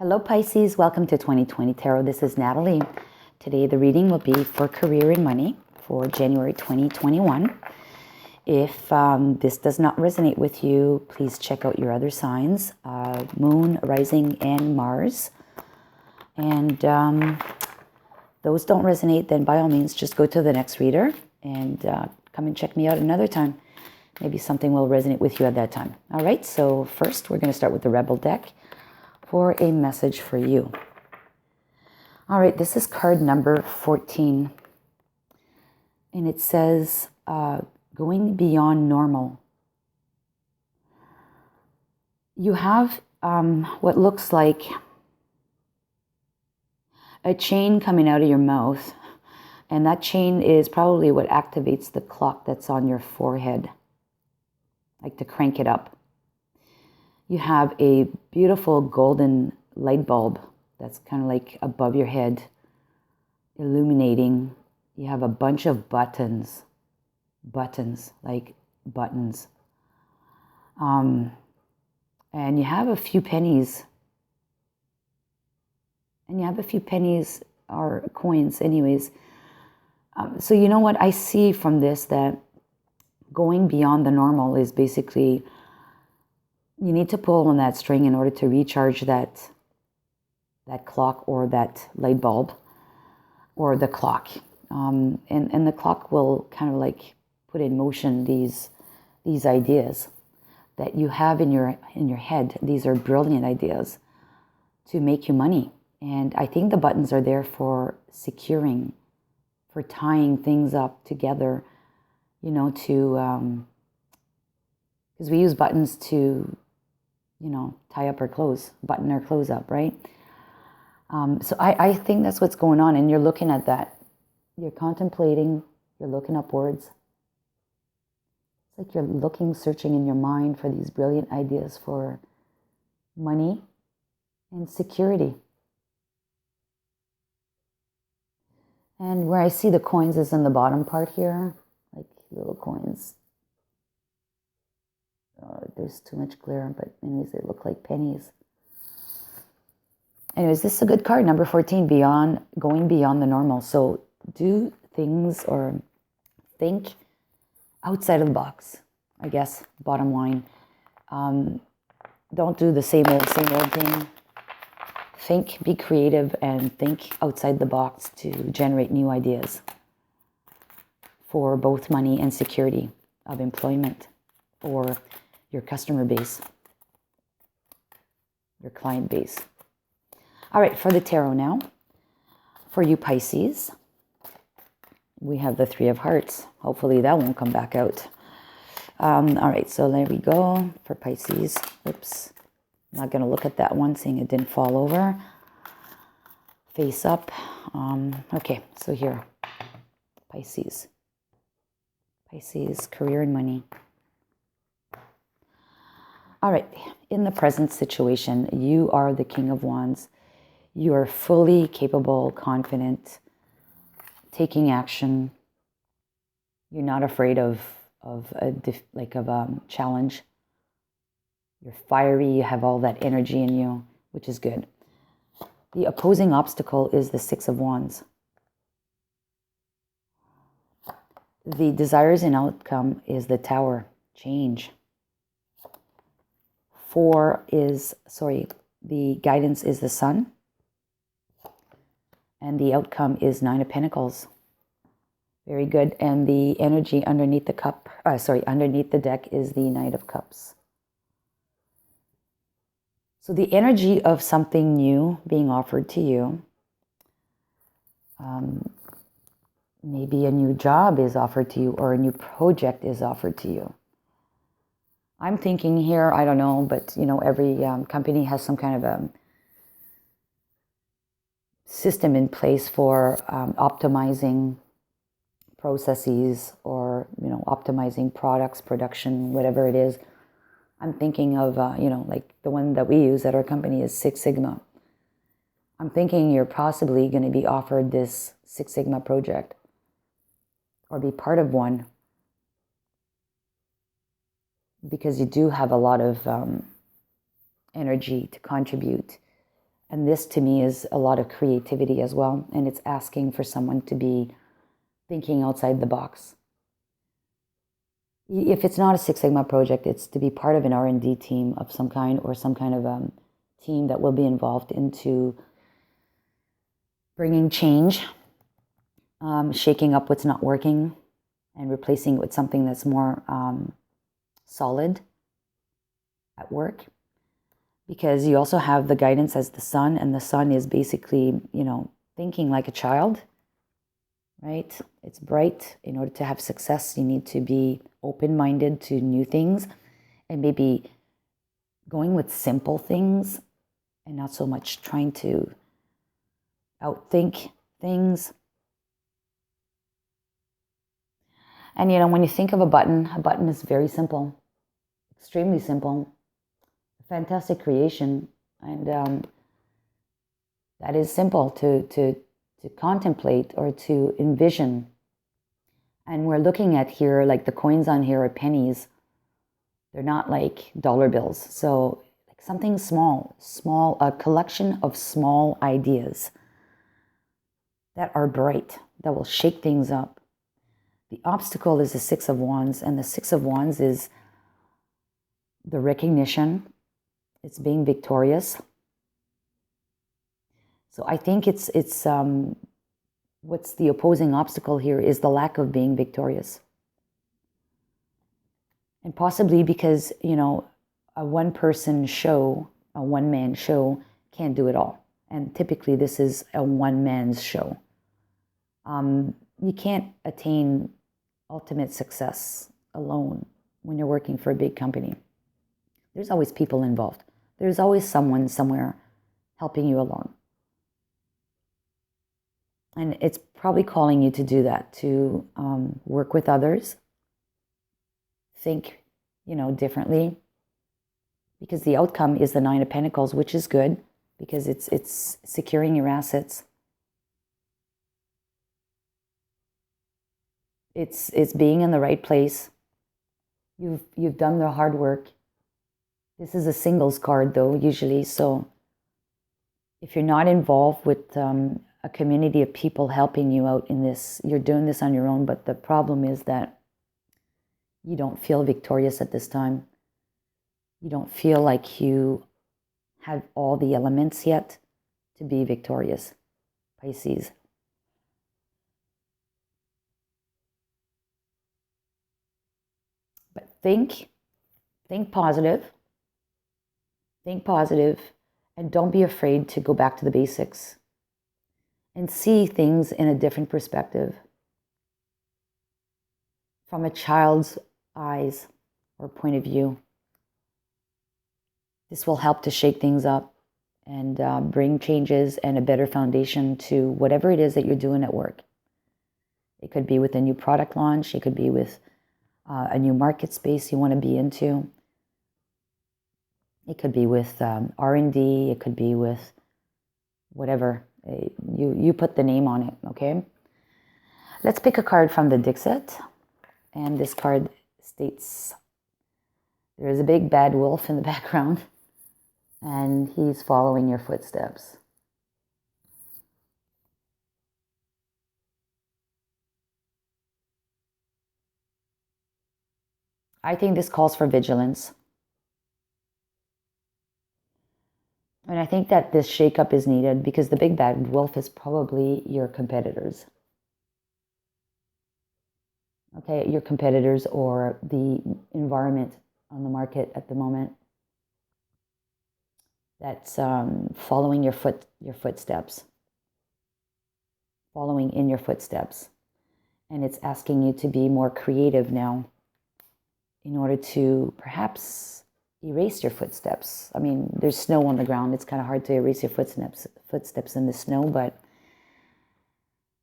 Hello Pisces, welcome to 2020 Tarot. This is Natalie. Today the reading will be for career and money for January 2021. If this does not resonate with you, please check out your other signs, Moon, Rising, and Mars. And those don't resonate, then by all means just go to the next reader and come and check me out another time. Maybe something will resonate with you at that time. All right, so first we're going to start with the Rebel deck for a message for you. All right, this is card number 14. And it says, going beyond normal. You have what looks like a chain coming out of your mouth. And that chain is probably what activates the clock that's on your forehead. Like to crank it up. You have a beautiful golden light bulb that's kind of like above your head, illuminating. You have a bunch of buttons. And you have a few pennies. Or coins anyways. So you know what I see from this, that going beyond the normal is basically you need to pull on that string in order to recharge that clock or that light bulb or the clock. And the clock will kind of like put in motion these ideas that you have in your head. These are brilliant ideas to make you money. And I think the buttons are there for securing, for tying things up together, to, because we use buttons to, tie up our clothes, button our clothes up, right? So I think that's what's going on. And you're looking at that. You're contemplating, you're looking upwards. It's like you're searching in your mind for these brilliant ideas for money and security. And where I see the coins is in the bottom part here, like little coins. There's too much glare, but anyways, they look like pennies. Anyways, this is a good card, number 14, going beyond the normal. So do things or think outside of the box, I guess, bottom line. Don't do the same old thing. Think, be creative, and think outside the box to generate new ideas for both money and security of employment or your customer base, your client base. All right, for the tarot now, for you Pisces, we have the Three of Hearts. Hopefully that won't come back out. All right, so there we go for Pisces. Oops, I'm not going to look at that one, seeing it didn't fall over. Face up. Okay, so here, Pisces, career and money. All right, in the present situation, you are the King of Wands. You are fully capable, confident, taking action. You're not afraid of a challenge. You're fiery, you have all that energy in you, which is good. The opposing obstacle is the Six of Wands. The desires and outcome is the Tower, change. The guidance is the Sun. And the outcome is Nine of Pentacles. Very good. And the energy underneath underneath the deck is the Knight of Cups. So the energy of something new being offered to you. Maybe a new job is offered to you or a new project is offered to you. I'm thinking here, I don't know, but every company has some kind of a system in place for optimizing processes or optimizing products, production, whatever it is. I'm thinking of like the one that we use at our company is Six Sigma. I'm thinking you're possibly going to be offered this Six Sigma project or be part of one, because you do have a lot of energy to contribute And this to me is a lot of creativity as well. And it's asking for someone to be thinking outside the box. If it's not a Six Sigma project, it's to be part of an R&D team of some kind, or some kind of team that will be involved into bringing change, shaking up what's not working, and replacing it with something that's more solid at work. Because you also have the guidance as the sun, and the sun is basically, thinking like a child, right? It's bright. In order to have success, you need to be open-minded to new things, and maybe going with simple things and not so much trying to outthink things. And when you think of a button is very simple, extremely simple, fantastic creation, and that is simple to contemplate or to envision. And we're looking at here, like the coins on here are pennies. They're not like dollar bills. So like something small, a collection of small ideas that are bright, that will shake things up. The obstacle is the Six of Wands, and the Six of Wands is the recognition. It's being victorious. So I think it's what's the opposing obstacle here is the lack of being victorious. And possibly because, a one-person show, a one-man show can't do it all. And typically this is a one-man's show. You can't attain ultimate success alone when you're working for a big company. There's always people involved. There's always someone somewhere helping you along. And it's probably calling you to do that, to work with others, think, differently, because the outcome is the Nine of Pentacles, which is good because it's securing your assets. It's being in the right place. You've done the hard work. This is a singles card though, usually. So if you're not involved with a community of people helping you out in this, you're doing this on your own. But the problem is that you don't feel victorious at this time. You don't feel like you have all the elements yet to be victorious, Pisces. But think positive. Think positive, and don't be afraid to go back to the basics and see things in a different perspective, from a child's eyes or point of view. This will help to shake things up and bring changes and a better foundation to whatever it is that you're doing at work. It could be with a new product launch. It could be with a new market space you want to be into. It could be with R&D. It could be with whatever. You put the name on it, okay? Let's pick a card from the Dixit. And this card states, there is a big bad wolf in the background, and he's following your footsteps. I think this calls for vigilance. And I think that this shakeup is needed because the big bad wolf is probably your competitors. Okay, your competitors or the environment on the market at the moment that's following your footsteps, following in your footsteps. And it's asking you to be more creative now in order to perhaps erase your footsteps. I mean, there's snow on the ground. It's kind of hard to erase your footsteps in the snow, but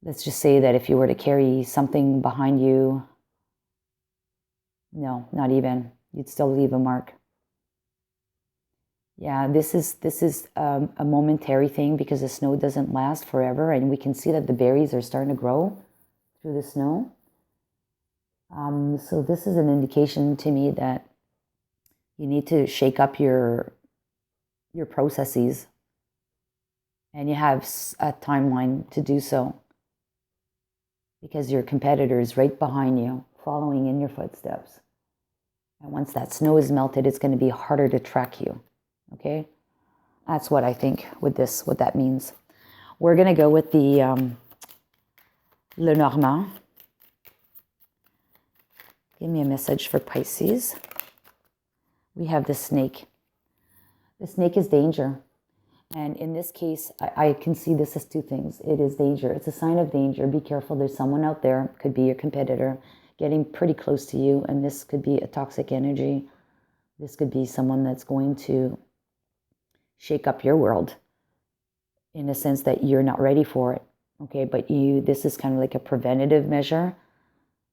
let's just say that if you were to carry something behind you, no, not even, you'd still leave a mark. Yeah, this is a momentary thing because the snow doesn't last forever, and we can see that the berries are starting to grow through the snow. So this is an indication to me that you need to shake up your processes And you have a timeline to do so, because your competitor is right behind you, following in your footsteps. And once that snow is melted, it's going to be harder to track you. Okay? That's what I think with this, what that means. We're going to go with the Lenormand. Give me a message for Pisces. We have the snake. The snake is danger. And in this case, I can see this as two things. It is danger. It's a sign of danger. Be careful. There's someone out there, could be your competitor, getting pretty close to you. And this could be a toxic energy. This could be someone that's going to shake up your world in a sense that you're not ready for it. Okay, but this is kind of like a preventative measure.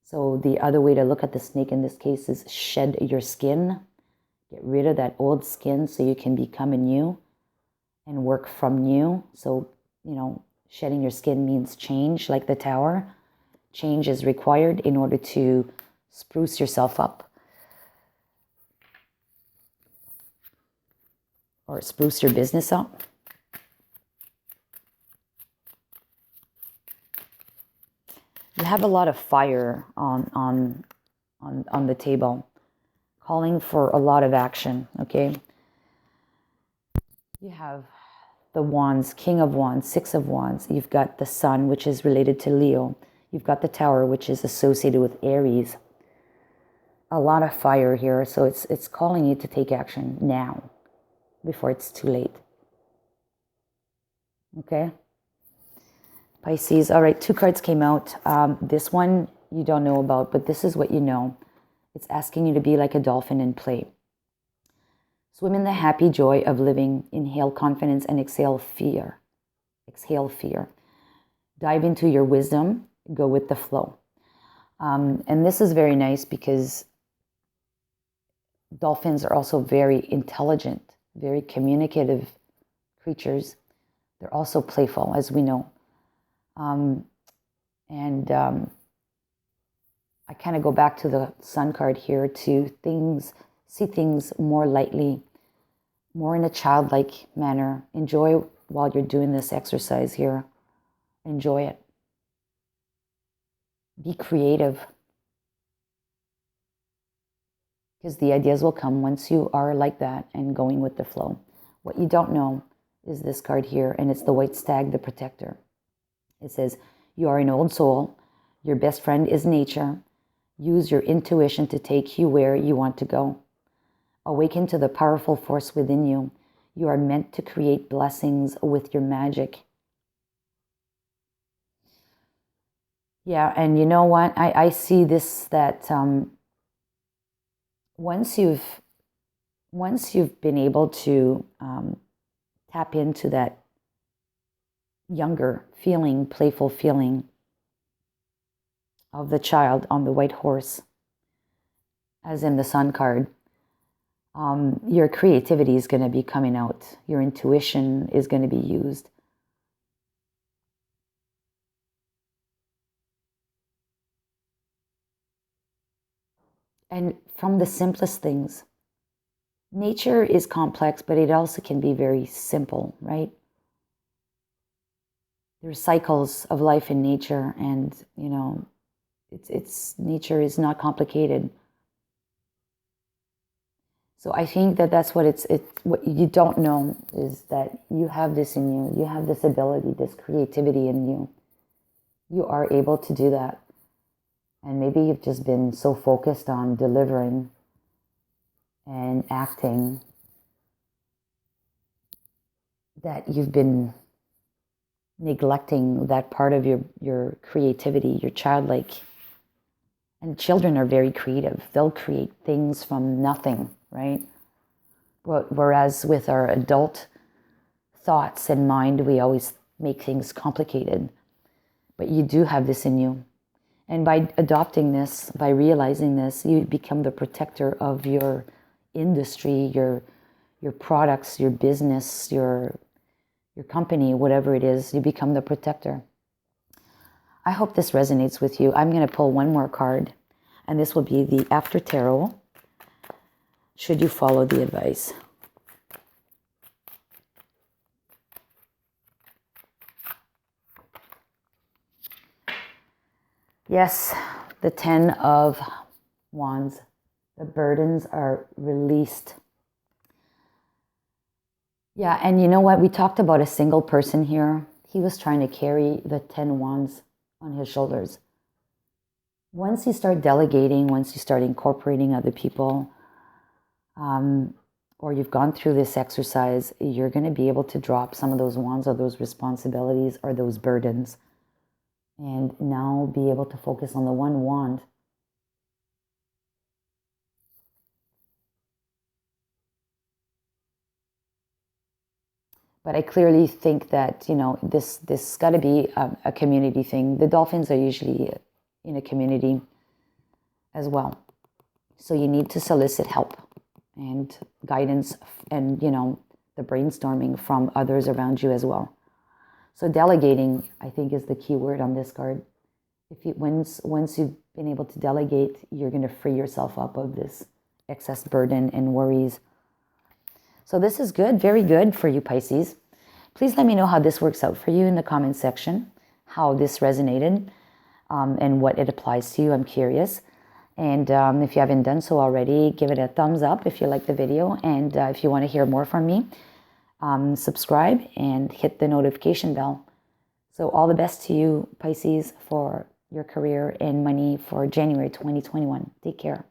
So the other way to look at the snake in this case is shed your skin. Get rid of that old skin so you can become a new and work from new. So, shedding your skin means change, like the tower. Change is required in order to spruce yourself up or spruce your business up. You have a lot of fire on the table, calling for a lot of action, okay? You have the Wands, King of Wands, Six of Wands. You've got the Sun, which is related to Leo. You've got the Tower, which is associated with Aries. A lot of fire here, so it's calling you to take action now, before it's too late. Okay? Pisces. All right, 2 cards came out. This one you don't know about, but this is what you know. It's asking you to be like a dolphin and play. Swim in the happy joy of living. Inhale confidence and exhale fear. Exhale fear. Dive into your wisdom. Go with the flow. And this is very nice because dolphins are also very intelligent, very communicative creatures. They're also playful, as we know. I kind of go back to the Sun card here to see things more lightly, more in a childlike manner. Enjoy while you're doing this exercise here. Enjoy it. Be creative. Because the ideas will come once you are like that and going with the flow. What you don't know is this card here, and it's the White Stag, the Protector. It says, you are an old soul. Your best friend is nature. Use your intuition to take you where you want to go. Awaken to the powerful force within you. You are meant to create blessings with your magic. Yeah, and you know what? I see this, that once you've been able to tap into that younger feeling, playful feeling of the child on the white horse, as in the Sun card, your creativity is going to be coming out. Your intuition is going to be used. And from the simplest things. Nature is complex, but it also can be very simple, right? There's cycles of life in nature, and nature is not complicated. So I think that's what what you don't know is that you have this in you. You have this ability, this creativity in you. You are able to do that. And maybe you've just been so focused on delivering and acting that you've been neglecting that part of your creativity, your childlike. And children are very creative. They'll create things from nothing, right? Whereas with our adult thoughts and mind, we always make things complicated. But you do have this in you. And by adopting this, by realizing this, you become the protector of your industry, your products, your business, your company, whatever it is. You become the protector. I hope this resonates with you. I'm going to pull one more card, and this will be the After Tarot. Should you follow the advice? Yes, the 10 of Wands. The burdens are released. Yeah, and you know what? We talked about a single person here. He was trying to carry the 10 wands on his shoulders. Once you start delegating, once you start incorporating other people, or you've gone through this exercise, you're going to be able to drop some of those wands or those responsibilities or those burdens and now be able to focus on the one wand. But I clearly think that, this got to be a community thing. The dolphins are usually in a community as well. So you need to solicit help and guidance and, the brainstorming from others around you as well. So delegating, I think, is the key word on this card. Once you've been able to delegate, you're going to free yourself up of this excess burden and worries. So this is good, very good for you, Pisces. Please let me know how this works out for you in the comment section, how this resonated and what it applies to you. I'm curious. And if you haven't done so already, give it a thumbs up if you like the video. And if you want to hear more from me, subscribe and hit the notification bell. So all the best to you, Pisces, for your career and money for January 2021. Take care.